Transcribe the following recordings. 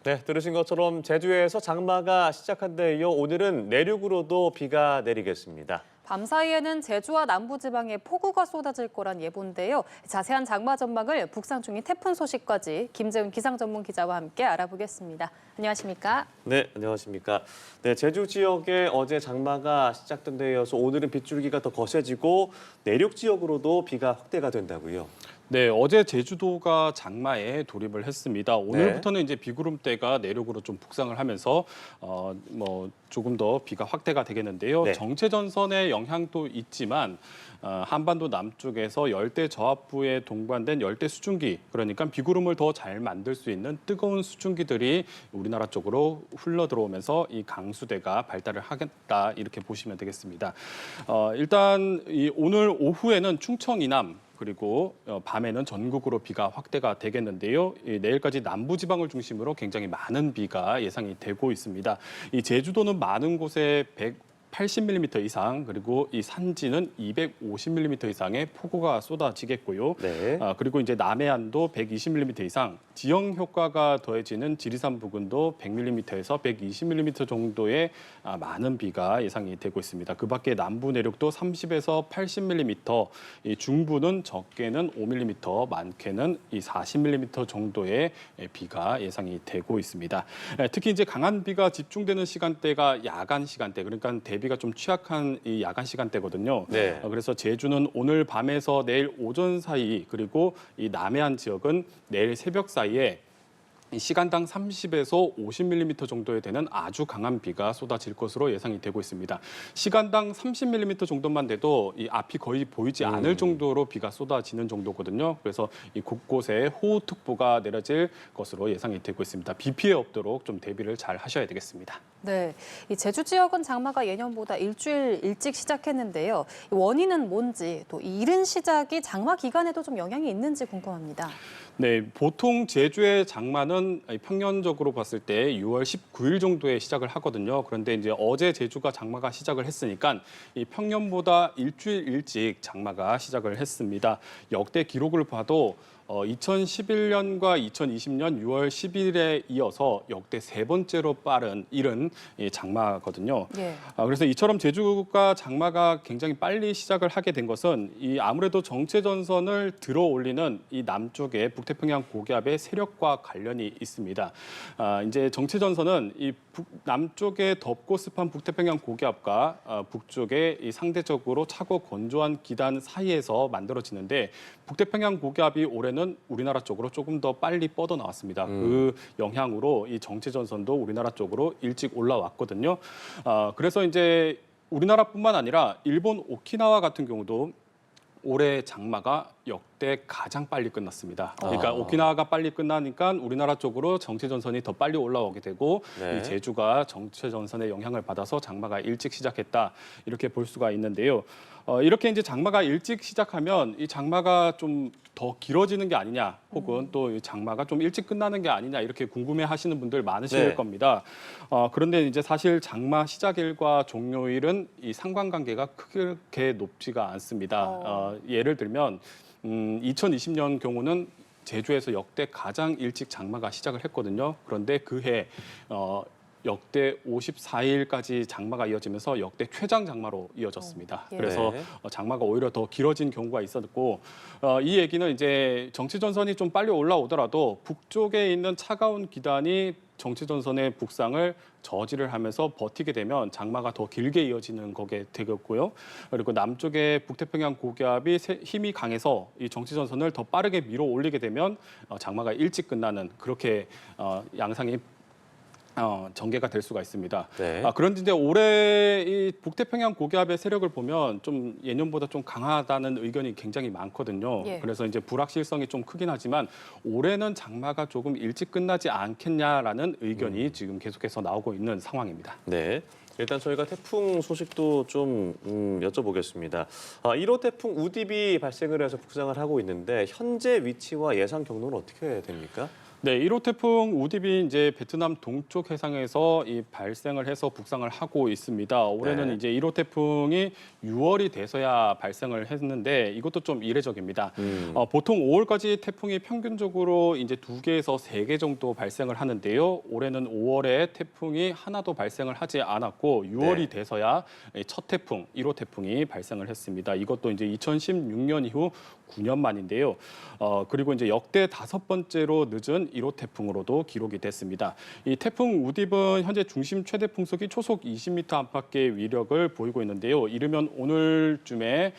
네, 들으신 것처럼 제주에서 장마가 시작한 데 이어 오늘은 내륙으로도 비가 내리겠습니다. 밤사이에는 제주와 남부지방에 폭우가 쏟아질 거란 예보인데요. 자세한 장마 전망을 북상 중인 태풍 소식까지 김재훈 기상전문 기자와 함께 알아보겠습니다. 안녕하십니까? 네, 안녕하십니까. 네, 제주 지역에 어제 장마가 시작된 데 이어서 오늘은 빗줄기가 더 거세지고 내륙 지역으로도 비가 확대가 된다고요. 네, 어제 제주도가 장마에 돌입을 했습니다. 오늘부터는 이제 비구름대가 내륙으로 좀 북상을 하면서 조금 더 비가 확대가 되겠는데요. 네. 정체 전선의 영향도 있지만 한반도 남쪽에서 열대 저압부에 동반된 열대 수증기, 그러니까 비구름을 더 잘 만들 수 있는 뜨거운 수증기들이 우리나라 쪽으로 흘러 들어오면서 이 강수대가 발달을 하겠다 이렇게 보시면 되겠습니다. 일단 오늘 오후에는 충청 이남 그리고 밤에는 전국으로 비가 확대가 되겠는데요. 내일까지 남부지방을 중심으로 굉장히 많은 비가 예상이 되고 있습니다. 이 제주도는 많은 곳에 180mm 이상, 그리고 이 산지는 250mm 이상의 폭우가 쏟아지겠고요. 네. 그리고 이제 남해안도 120mm 이상, 지형 효과가 더해지는 지리산 부근도 100mm에서 120mm 정도의 많은 비가 예상이 되고 있습니다. 그 밖에 남부 내륙도 30에서 80mm, 이 중부는 적게는 5mm, 많게는 이 40mm 정도의 비가 예상이 되고 있습니다. 특히 이제 강한 비가 집중되는 시간대가 야간 시간대, 그러니까 대비가 좀 취약한 이 야간 시간대거든요. 네. 그래서 제주는 오늘 밤에서 내일 오전 사이, 그리고 이 남해안 지역은 내일 새벽 사이에 시간당 30에서 50mm 정도에 되는 아주 강한 비가 쏟아질 것으로 예상이 되고 있습니다. 시간당 30mm 정도만 돼도 이 앞이 거의 보이지 않을 정도로 비가 쏟아지는 정도거든요. 그래서 이 곳곳에 호우특보가 내려질 것으로 예상이 되고 있습니다. 비 피해 없도록 좀 대비를 잘 하셔야 되겠습니다. 네, 이 제주 지역은 장마가 예년보다 일주일 일찍 시작했는데요. 원인은 뭔지, 또 이 이른 시작이 장마 기간에도 좀 영향이 있는지 궁금합니다. 네, 보통 제주의 장마는 평년적으로 봤을 때 6월 19일 정도에 시작을 하거든요. 그런데 이제 어제 제주가 장마가 시작을 했으니까 이 평년보다 일주일 일찍 장마가 시작을 했습니다. 역대 기록을 봐도 2011년과 2020년 6월 10일에 이어서 역대 세 번째로 빠른 이른 장마거든요. 예. 그래서 이처럼 제주가 장마가 굉장히 빨리 시작을 하게 된 것은 이 아무래도 정체 전선을 들어 올리는 이 남쪽의 북태평양 고기압의 세력과 관련이 있습니다. 이제 정체 전선은 이 남쪽의 덥고 습한 북태평양 고기압과 북쪽의 이 상대적으로 차고 건조한 기단 사이에서 만들어지는데 북태평양 고기압이 올해는 우리나라 쪽으로 조금 더 빨리 뻗어 나왔습니다. 그 영향으로 이 정체 전선도 우리나라 쪽으로 일찍 올라왔거든요. 그래서 이제 우리나라뿐만 아니라 일본 오키나와 같은 경우도 올해 장마가 역대 가장 빨리 끝났습니다. 그러니까 오키나와가 빨리 끝나니까 우리나라 쪽으로 정체 전선이 더 빨리 올라오게 되고 네. 이 제주가 정체 전선의 영향을 받아서 장마가 일찍 시작했다 이렇게 볼 수가 있는데요. 이렇게 이제 장마가 일찍 시작하면 이 장마가 좀 더 길어지는 게 아니냐, 혹은 또 이 장마가 좀 일찍 끝나는 게 아니냐 이렇게 궁금해하시는 분들 많으실 네. 겁니다. 그런데 이제 사실 장마 시작일과 종료일은 이 상관관계가 크게 높지가 않습니다. 예를 들면 2020년 경우는 제주에서 역대 가장 일찍 장마가 시작을 했거든요. 그런데 그해 역대 54일까지 장마가 이어지면서 역대 최장 장마로 이어졌습니다. 예. 그래서 네. 장마가 오히려 더 길어진 경우가 있었고 이 얘기는 이제 정체 전선이 좀 빨리 올라오더라도 북쪽에 있는 차가운 기단이 정체 전선의 북상을 저지를 하면서 버티게 되면 장마가 더 길게 이어지는 거게 되겠고요. 그리고 남쪽의 북태평양 고기압이 힘이 강해서 이 정체 전선을 더 빠르게 밀어 올리게 되면 장마가 일찍 끝나는 그렇게 양상이 전개가 될 수가 있습니다. 네. 그런데 이제 올해 이 북태평양 고기압의 세력을 보면 좀 예년보다 좀 강하다는 의견이 굉장히 많거든요. 예. 그래서 이제 불확실성이 좀 크긴 하지만 올해는 장마가 조금 일찍 끝나지 않겠냐라는 의견이 지금 계속해서 나오고 있는 상황입니다. 네. 일단 저희가 태풍 소식도 좀 여쭤보겠습니다. 1호 태풍 우디비 발생을 해서 북상을 하고 있는데 현재 위치와 예상 경로는 어떻게 됩니까? 네, 1호 태풍 우딥이 이제 베트남 동쪽 해상에서 발생을 해서 북상을 하고 있습니다. 올해는 네. 이제 1호 태풍이 6월이 돼서야 발생을 했는데 이것도 좀 이례적입니다. 보통 5월까지 태풍이 평균적으로 이제 2개에서 3개 정도 발생을 하는데요. 올해는 5월에 태풍이 하나도 발생을 하지 않았고 6월이 네. 돼서야 첫 태풍, 1호 태풍이 발생을 했습니다. 이것도 이제 2016년 이후 9년 만인데요. 그리고 이제 역대 5번째로 늦은 1호 태풍으로도 기록이 됐습니다. 이 태풍 우딥은 현재 중심 최대 풍속이 초속 20m 안팎의 위력을 보이고 있는데요. 이르면 오늘쯤에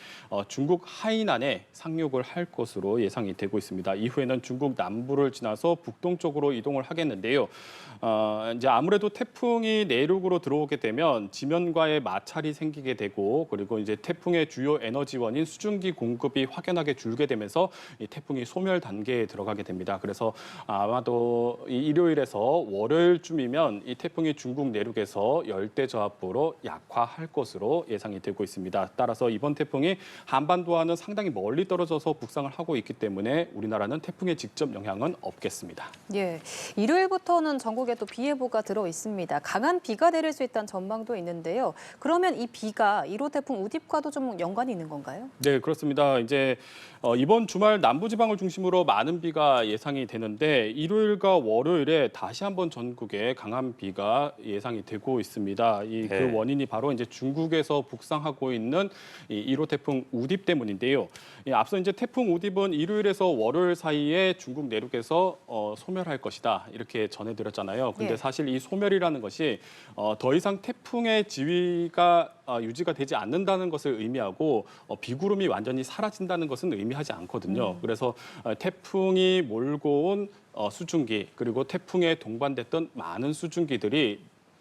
중국 하이난에 상륙을 할 것으로 예상이 되고 있습니다. 이후에는 중국 남부를 지나서 북동쪽으로 이동을 하겠는데요. 이제 아무래도 태풍이 내륙으로 들어오게 되면 지면과의 마찰이 생기게 되고 그리고 이제 태풍의 주요 에너지원인 수증기 공급이 확연하게 줄게 되면서 이 태풍이 소멸 단계에 들어가게 됩니다. 그래서 아마도 이 일요일에서 월요일쯤이면 이 태풍이 중국 내륙에서 열대저압부로 약화할 것으로 예상이 되고 있습니다. 따라서 이번 태풍이 한반도와는 상당히 멀리 떨어져서 북상을 하고 있기 때문에 우리나라는 태풍의 직접 영향은 없겠습니다. 예, 일요일부터는 전국에 또 비 예보가 들어 있습니다. 강한 비가 내릴 수 있다는 전망도 있는데요. 그러면 이 비가 1호 태풍 우딥과도 좀 연관이 있는 건가요? 네, 그렇습니다. 이제 이번 주말 남부지방을 중심으로 많은 비가 예상이 되는데 일요일과 월요일에 다시 한번 전국에 강한 비가 예상이 되고 있습니다. 그 네. 원인이 바로 이제 중국에서 북상하고 있는 이 1호 태풍 우딥 때문인데요. 앞서 이제 태풍 우딥은 일요일에서 월요일 사이에 중국 내륙에서 소멸할 것이다 이렇게 전해드렸잖아요. 근데 예. 사실 이 소멸이라는 것이 더 이상 태풍의 지위가 유지가 되지 않는다는 것을 의미하고 비구름이 완전히 사라진다는 것은 의미하지 않거든요. 그래서 태풍이 몰고 온 수증기 그리고 태풍에 동반됐던 많은 수증기들이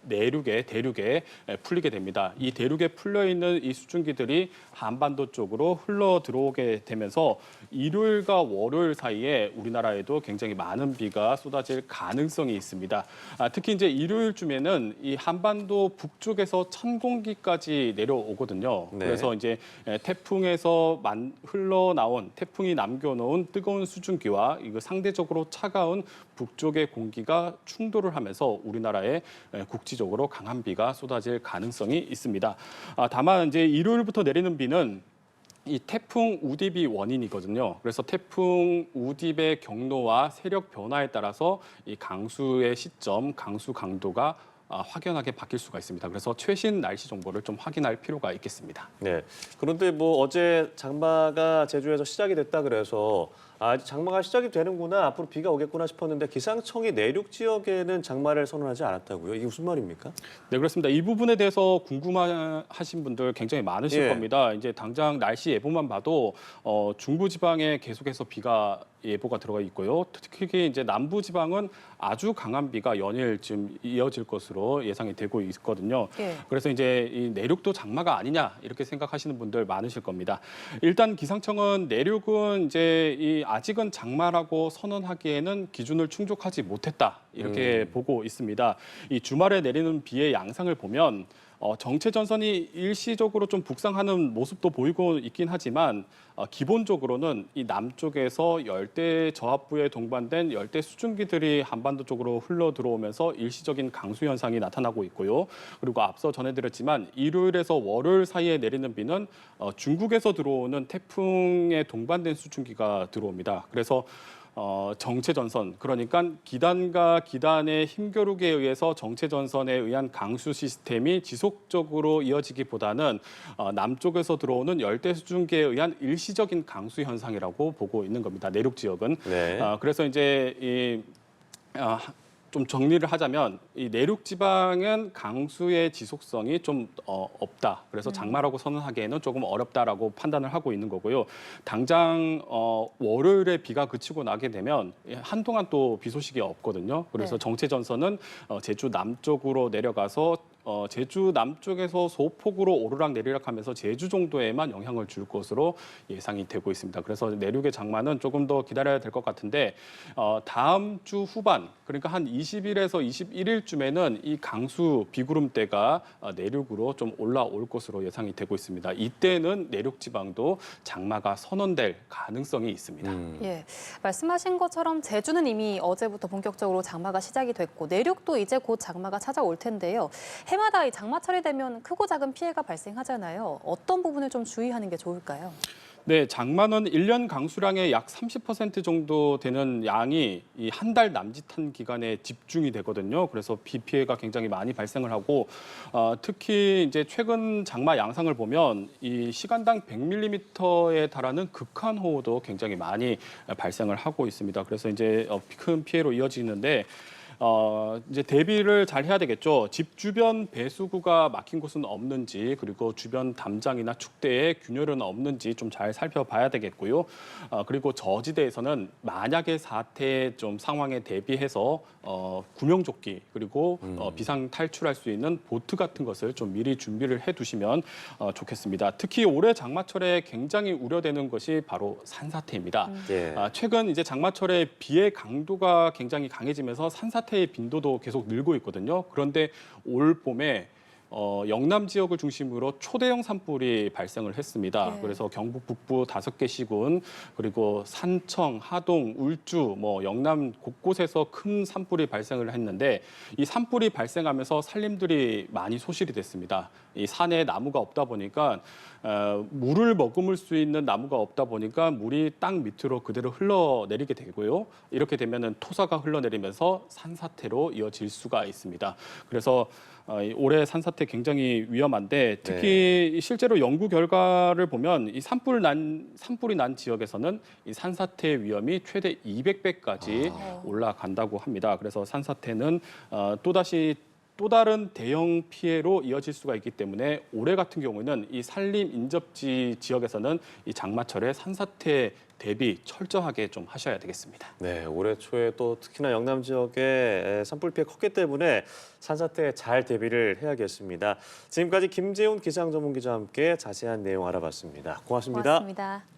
대륙에 풀리게 됩니다. 이 대륙에 풀려 있는 이 수증기들이 한반도 쪽으로 흘러 들어오게 되면서 일요일과 월요일 사이에 우리나라에도 굉장히 많은 비가 쏟아질 가능성이 있습니다. 특히 이제 일요일쯤에는 이 한반도 북쪽에서 찬 공기까지 내려오거든요. 네. 그래서 이제 태풍에서 흘러나온 태풍이 남겨놓은 뜨거운 수증기와 이거 상대적으로 차가운 북쪽의 공기가 충돌을 하면서 우리나라에 국지적으로 강한 비가 쏟아질 가능성이 있습니다. 다만 이제 일요일부터 내리는 비는 이 태풍 우딥이 원인이거든요. 그래서 태풍 우딥의 경로와 세력 변화에 따라서 이 강수의 시점, 강수 강도가 확연하게 바뀔 수가 있습니다. 그래서 최신 날씨 정보를 좀 확인할 필요가 있겠습니다. 네. 그런데 뭐 어제 장마가 제주에서 시작이 됐다 그래서 장마가 시작이 되는구나, 앞으로 비가 오겠구나 싶었는데 기상청이 내륙 지역에는 장마를 선언하지 않았다고요? 이게 무슨 말입니까? 네, 그렇습니다. 이 부분에 대해서 궁금하신 분들 굉장히 많으실 예. 겁니다. 이제 당장 날씨 예보만 봐도 중부 지방에 계속해서 비가 예보가 들어가 있고요. 특히 이제 남부 지방은 아주 강한 비가 연일 지금 이어질 것으로 예상이 되고 있거든요. 예. 그래서 이제 이 내륙도 장마가 아니냐 이렇게 생각하시는 분들 많으실 겁니다. 일단 기상청은 내륙은 이제 아직은 장마라고 선언하기에는 기준을 충족하지 못했다 이렇게 보고 있습니다. 이 주말에 내리는 비의 양상을 보면 정체 전선이 일시적으로 좀 북상하는 모습도 보이고 있긴 하지만 기본적으로는 이 남쪽에서 열대 저압부에 동반된 열대 수증기들이 한반도 쪽으로 흘러 들어오면서 일시적인 강수 현상이 나타나고 있고요. 그리고 앞서 전해드렸지만 일요일에서 월요일 사이에 내리는 비는 중국에서 들어오는 태풍에 동반된 수증기가 들어옵니다. 그래서 정체 전선, 그러니까 기단과 기단의 힘겨루기에 의해서 정체 전선에 의한 강수 시스템이 지속적으로 이어지기보다는 남쪽에서 들어오는 열대 수증기에 의한 일시적인 강수 현상이라고 보고 있는 겁니다. 내륙 지역은. 네. 그래서 이제 좀 정리를 하자면 이 내륙 지방은 강수의 지속성이 좀 없다. 그래서 장마라고 선언하기에는 조금 어렵다라고 판단을 하고 있는 거고요. 당장 월요일에 비가 그치고 나게 되면 한동안 또 비 소식이 없거든요. 그래서 네. 정체 전선은 제주 남쪽으로 내려가서 제주 남쪽에서 소폭으로 오르락 내리락하면서 제주 정도에만 영향을 줄 것으로 예상이 되고 있습니다. 그래서 내륙의 장마는 조금 더 기다려야 될 것 같은데 다음 주 후반, 그러니까 한 20일에서 21일쯤에는 이 강수 비구름대가 내륙으로 좀 올라올 것으로 예상이 되고 있습니다. 이때는 내륙 지방도 장마가 선언될 가능성이 있습니다. 예, 말씀하신 것처럼 제주는 이미 어제부터 본격적으로 장마가 시작이 됐고 내륙도 이제 곧 장마가 찾아올 텐데요. 해마다 이 장마철이 되면 크고 작은 피해가 발생하잖아요. 어떤 부분을 좀 주의하는 게 좋을까요? 네, 장마는 1년 강수량의 약 30% 정도 되는 양이 이 한 달 남짓한 기간에 집중이 되거든요. 그래서 비 피해가 굉장히 많이 발생을 하고 특히 이제 최근 장마 양상을 보면 이 시간당 100mm에 달하는 극한호우도 굉장히 많이 발생을 하고 있습니다. 그래서 이제 큰 피해로 이어지는데 이제 대비를 잘 해야 되겠죠. 집 주변 배수구가 막힌 곳은 없는지, 그리고 주변 담장이나 축대에 균열은 없는지 좀 잘 살펴봐야 되겠고요. 그리고 저지대에서는 만약의 사태 좀 상황에 대비해서 구명조끼 그리고 비상 탈출할 수 있는 보트 같은 것을 좀 미리 준비를 해두시면 좋겠습니다. 특히 올해 장마철에 굉장히 우려되는 것이 바로 산사태입니다. 예. 최근 이제 장마철에 비의 강도가 굉장히 강해지면서 산사태의 빈도도 계속 늘고 있거든요. 그런데 올 봄에 영남 지역을 중심으로 초대형 산불이 발생을 했습니다. 네. 그래서 경북 북부 5개 시군, 그리고 산청, 하동, 울주, 영남 곳곳에서 큰 산불이 발생을 했는데 이 산불이 발생하면서 산림들이 많이 소실이 됐습니다. 이 산에 나무가 없다 보니까 물을 머금을 수 있는 나무가 없다 보니까 물이 땅 밑으로 그대로 흘러내리게 되고요. 이렇게 되면은 토사가 흘러내리면서 산사태로 이어질 수가 있습니다. 그래서 올해 산사태 굉장히 위험한데 특히 실제로 연구 결과를 보면 이 산불이 난 지역에서는 이 산사태 위험이 최대 200배까지 올라간다고 합니다. 그래서 산사태는 또 다른 대형 피해로 이어질 수가 있기 때문에 올해 같은 경우에는 이 산림 인접지 지역에서는 이 장마철에 산사태 대비 철저하게 좀 하셔야 되겠습니다. 네, 올해 초에 또 특히나 영남 지역에 산불 피해 컸기 때문에 산사태에 잘 대비를 해야겠습니다. 지금까지 김재훈 기상전문기자와 함께 자세한 내용 알아봤습니다. 고맙습니다. 고맙습니다.